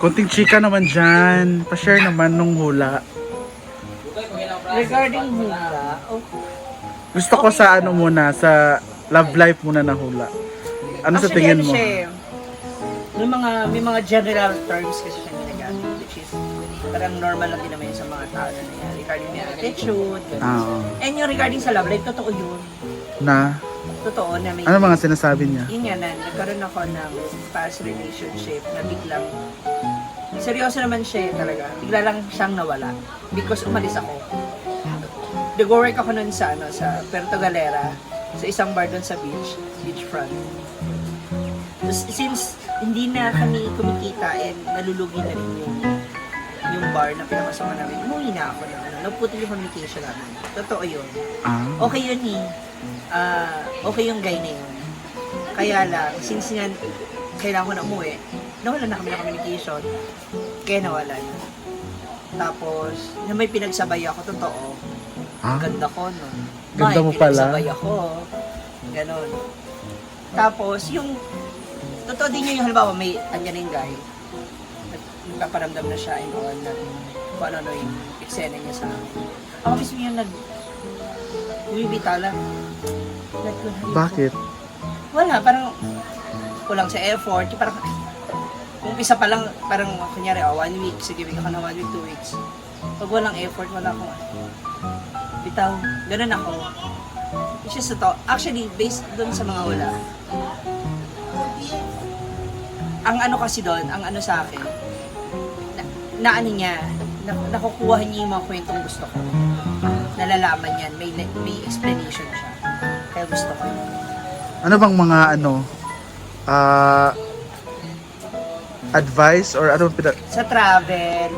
Konting chika naman dyan. Pa-share naman nung hula. Regarding hula, Gusto ko sa ano muna, sa love life muna na hula. Ano sa tingin mo? Siya, may mga general terms kasi siya ginagamit, which is parang normal lang din naman yun sa mga tao na yan. Regarding may attitude, Oo. and yung regarding sa love life, totoo yun. Na? Totoo na may... Ano mga sinasabi niya? Yun nga na, nagkaroon ako ng past relationship na biglang... Seryoso naman siya talaga. Bigla lang siyang nawala. Because umalis ako. Nag-work ako nun sa Puerto Galera, sa isang bar doon sa beachfront. Since hindi na kami kumikita and nalulugi na rin yung bar na pinapasama namin, umuwi na ako na naputol yung communication namin. Totoo yun. Okay yun okay yung guy na yun. Kaya lang, since nga kailangan ko na umuwi, nawala na kami ng communication, kaya nawala na. Tapos, na may pinagsabay ako, totoo. Ang ganda ko, no? Ganda mo pala. Pinagsabay ako. Ganon. Tapos, yung totoo din yun yung halimbawa, may andyan yung guy, nagpaparamdam na siya and all, na kung ano yung eksena niya sa akin. Ako mismo yung bumibitala. Bakit? Wala, parang kulang sa effort. Yung parang, kung umpisa pa lang, parang kunyari, 1 week, sige, bigyan ka na 1 week, 2 weeks. Pag walang effort, wala akong bitaw. Ganun ako. It's just ito. Actually, based doon sa mga wala. Ang ano kasi doon, ang ano sa akin, na ano niya, nakukuha niya yung mga kwentong gusto ko. Nalalaman yan, may explanation siya. Kaya gusto ko yun. Ano bang mga advice or ano Sa travel,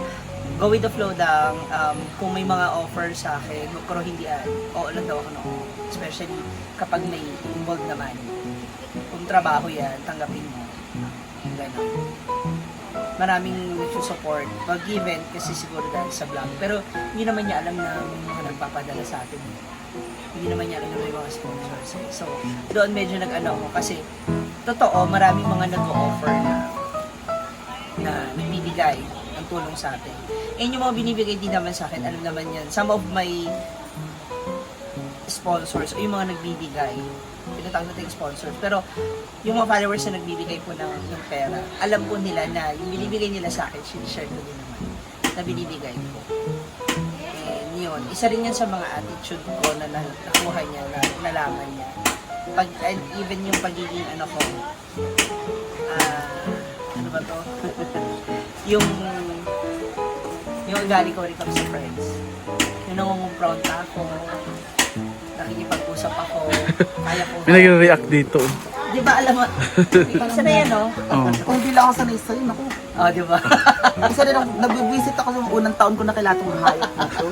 go with the flow lang. Kung may mga offer sa akin, pero hindi oo lang daw ako noon. Especially kapag may involved naman. Kung trabaho yan, tanggapin mo. Ganun. Maraming nagsusupport. Pag-given kasi siguro dahil sa vlog. Pero hindi naman niya alam na may mga nagpapadala sa atin. Hindi naman niya alam na may mga sponsors. So, doon medyo nag-ano ako kasi totoo, maraming mga nag-o-offer na nagbibigay ng tulong sa atin. And yung mga binibigay din naman sa akin, alam naman yan. Some of my sponsors o yung mga nagbibigay, pinatawag natin sponsors, pero yung mga followers na nagbibigay po ng pera, alam po nila na yung binibigay nila sa akin, sinishare ko din naman na binibigay ko. And yun, isa rin yan sa mga attitude ko na nakuha niya, na nalaman niya. And even yung pagiging ano ko, ano ba to? yung ugali ko rin kami sa friends. Yung nangungumpronta ako, nakikipag-usap ako, kaya ko. May nagre-react dito. Di ba alam mo, sana yan, no? Kung hindi lang ako sanay sa'yo, naku. Di ba? Isa rin ako, nag-visit ako yung unang taon ko na kailatong hayop na to.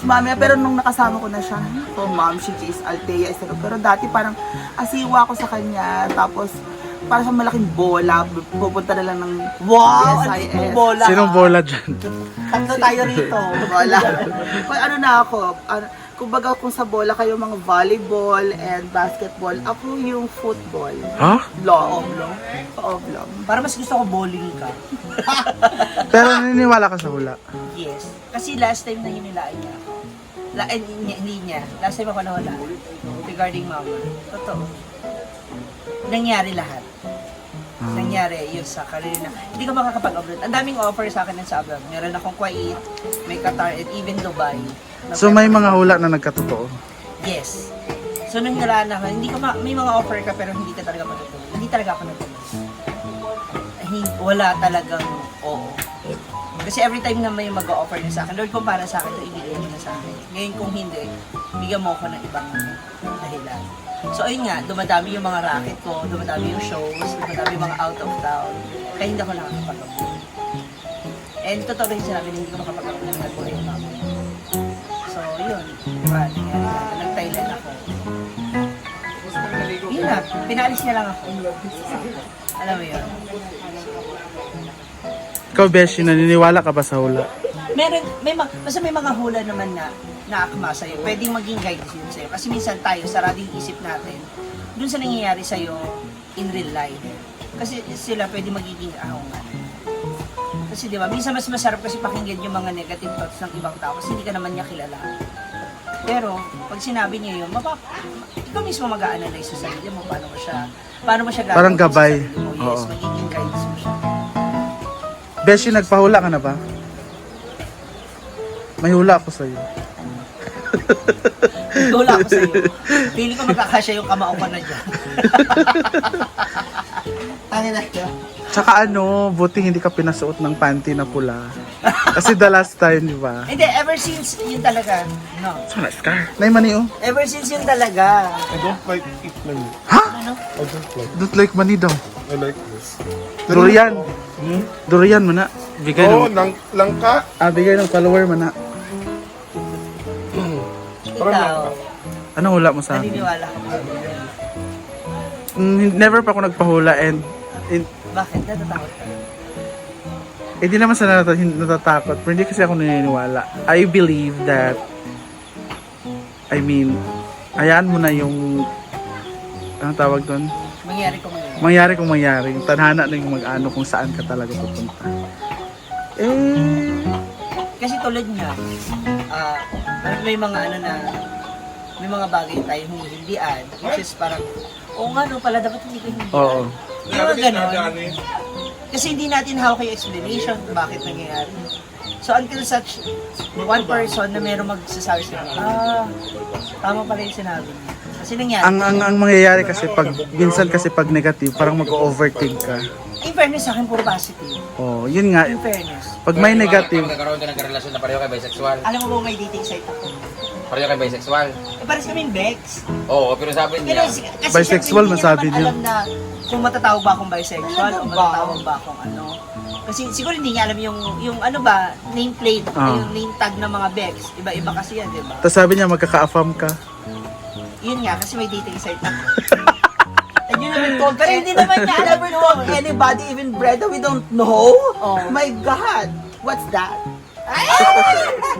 Mami, pero nung nakasama ko na siya, oh ma'am, she is Althea, pero dati parang asiwa ako sa kanya, tapos parang siyang malaking bola, pupunta na lang ng Wow! SIS. Ang bola. Sinong bola dyan? Tatlo tayo rito. Bola. Kung ano na ako, kumbaga kung sa bola kayo mga volleyball and basketball, ako yung football. Ha? Long. Oblong. Oblong. Para mas gusto ko bowling ka. Pero naniniwala ka sa hula? Yes. Kasi last time na hinilaan niya ako. Hindi niya. Last time ako nawala. Regarding mama. Totoo. Nangyari lahat. Nangyari yun sa career na hindi ko makakapag-abroad. Ang daming offer sa akin sa abroad. Meron akong Kuwait, may Qatar, and even Dubai. So may mga hula na nagkatotoo? Yes. So nung nilaan ako, may mga offer ka pero hindi ka talaga matutuloy. Hindi talaga ako natuloy. Wala talagang oo. Kasi every time na may mag-o-offer na sa akin, Lord, kung para sa akin, ito ibigay niyo na sa akin. Ngayon kung hindi, bigyan mo ako ng ibang dahilan. So ayun nga, dumadami yung mga racket ko, dumadami yung shows, dumadami yung mga out of town. Kaya hindi ako nakakapag-abroad. And totoo rin sinabi na hindi ko makapag-abroad ng nag-buhay yung mama. So yun, diba, nag-Thailand ako. Yun na, pinalis niya lang ako. Alam mo yun. Ikaw, Beshi, naniniwala ka ba sa hula? Basta may mga hula naman na naakma sa'yo. Pwedeng maging guide yun sa'yo. Kasi minsan tayo, sarado yung isip natin dun sa nangyayari sa'yo in real life. Kasi sila pwede magiging ahongan. Kasi di ba, minsan mas masarap kasi pakinggan yung mga negative thoughts ng ibang tao kasi hindi ka naman niya kilala. Pero, pag sinabi niya yun, ikaw mismo mag-a-analyze sa sarili mo, paano mo siya gagawin Parang gabay. sa sarili mo. Yes, Oo. magiging guides mo siya. Beshi, nagpahula ka na ba? May hula ako sa'yo. Wala ako sa'yo. Feeling ko magkakasya yung kamao ko na dyan. Ano na ito? Tsaka buti hindi ka pinasuot ng panty na pula. Kasi the last time, di ba? Hindi, ever since, yun talaga. No. Sana scar. Nay mani oh. Ever since yun talaga. I don't like eat money. Ha? Ano? I don't like. Don't like mani daw. I like this. Durian. Durian mana. Bigay Oh, ng langka. bigay ng follower mana. Ikaw, Anong hula mo sa akin? naniniwala ka ba? Never pa ako nagpahula and Bakit? Natatakot ka? hindi naman sa natatakot, pero hindi kasi ako naniniwala. I believe that, hayaan mo na yung, anong tawag doon? Mangyari ko ngayon. Mangyari kung mangyari. Tadhana na yung mag-ano kung saan ka talaga pupunta. Kasi tulad niya, may mga may mga bagay tayo hinihindian, which is parang, nga no pala, dapat hindi ko hindian. Oo. Yung mga ganon. Kasi hindi natin hawak yung explanation kung bakit nangyayari. So until such one person na meron magsasabi sa tama pala yung sinabi niya. Kasi nangyari. Ang mangyayari kasi minsan kasi pag negative, parang mag-overthink ka. In fairness sa akin, puro positive. Oh, yun nga. In fairness. Pag may negative, Nagkaroon ka ng karelasyon na pareho kay bisexual. Alam mo ba may dating site ako? Pareho kay bisexual. Pares kaming Bex. Oo, pero sabi Pero niya, kasi Bisexual, syempre, hindi masabi niya niya. naman alam na kung matatawag ba akong bisexual o matatawag ba akong ano. Kasi siguro hindi niya alam yung ano ba, nameplate, yung name tag ng mga Bex. Iba-iba kasi yan, di ba? tapos sabi niya magkaka-affirm ka. Yun nga, kasi may dating site ako. And you never told Pero hindi naman niya alam never told yun. anybody, even Brenda, we don't know. Oh. My God, what's that?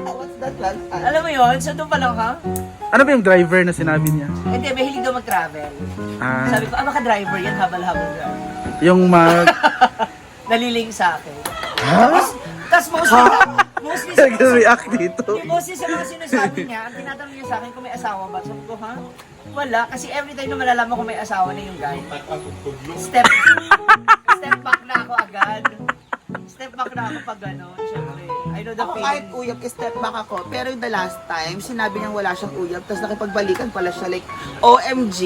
What's that, man? Alam mo yun? So doon pa lang ha? Ano ba yung driver na sinabi niya? Hindi, mahilig daw mag-travel. Ah, Sabi ko, baka driver yan, habal-habal driver. yung Naliling sa akin. Ha? Tapos mostly sa mga React dito. Mostly sa mga sinasabi niya, ang tinatanong niya sa akin kung may asawa ba. Sabi ko, ha? Wala. Kasi every time na malalaman ko may asawa na yung guy, step back na ako agad. Step back na ako pag gano'n. Siyempre, I know the Ako kahit feeling. uyab, step back ako. Pero yung the last time, sinabi niyang wala siyang uyab, tapos nakipagbalikan pala siya. Like, OMG,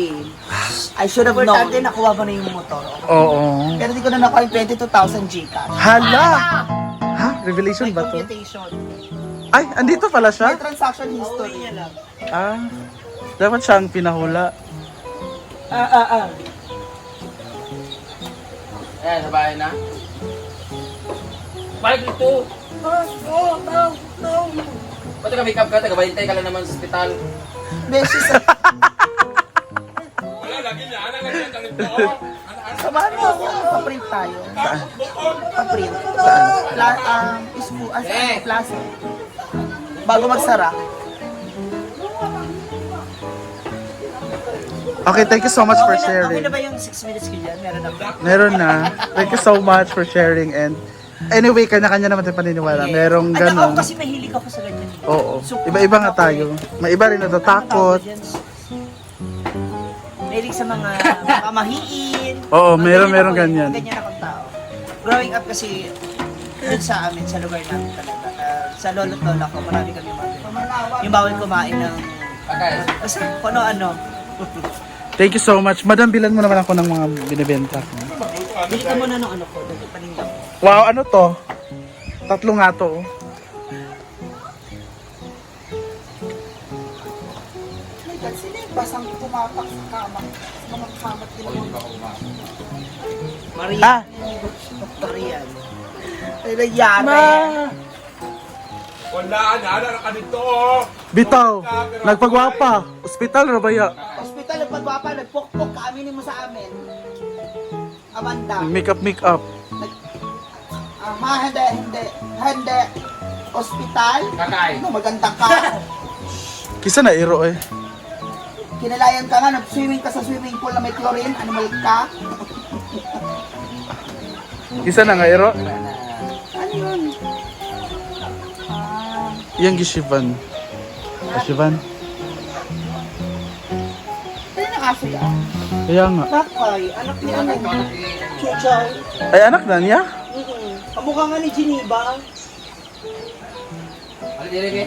I should have Importante, known. nakuha mo na yung motor. Oo. Pero di ko na nakuha yung 22,000 Gcash. Hala! Ha? Revelation May ba to? computation. Ay, andito pala May siya? transaction Pauwi history. niya lang. Ah, dapat siya ang pinahula. ayan, sa bahay na. Balik dito! Ba't ka-make up ka? Taga-balintay ka lang naman sa ospital. Beses, samahan mo ako. Pa-print tayo. Pa-print. Plaza. Bago magsara. Okay, thank you so much for Okay sharing. na ba yung 6 minutes ko dyan? Meron na ba? Meron na. Thank you so much for sharing and anyway, kanya-kanya naman tayo paniniwala. Merong At ako ganon. kasi mahilig ako sa ganyan. Oo. So, Iba-iba nga tayo. May iba rin natatakot. Mahilig sa mga kamahiin. Oo, Mga meron ako eh. ganyan. Ganyan akong tao. Growing up kasi, dun sa amin, sa lugar namin talaga. Sa lolo't lola ko, marami kami mga ganyan. Yung bawal kumain ng, basta kung ano-ano. Thank you so much. Madam, bilan mo naman ako ng mga binibenta ko. Bili ka muna ng ano ko, dahil paninda ko. Wow, ano to? 3 nga to. Oh. My God, sino yung basang pumapak sa kama? Sa mga kamat nila. Maria. Ah! Maria. Ay, nangyari. Wala na ka dito. Oh. Bitaw, nagpagwapa. Ospital na ba ya? Hospital, nagpagwapa, nagpukpok, kaaminin mo sa amin. Amanda. Make up. Hindi. Hospital? Kakay. Ano, maganda ka. Kisa na iro eh. Kinalayan ka nga, nag-swimming ka sa swimming pool na may chlorine, animal ka. Kisa na nga iro. Ano yun? Yang gishivan. Gishivan? Ano na aso yan? Kaya nga. Takay, anak ni ano? Chuchay. Ay, anak na niya? Kamukha nga ni Geneva. Ano dire, be?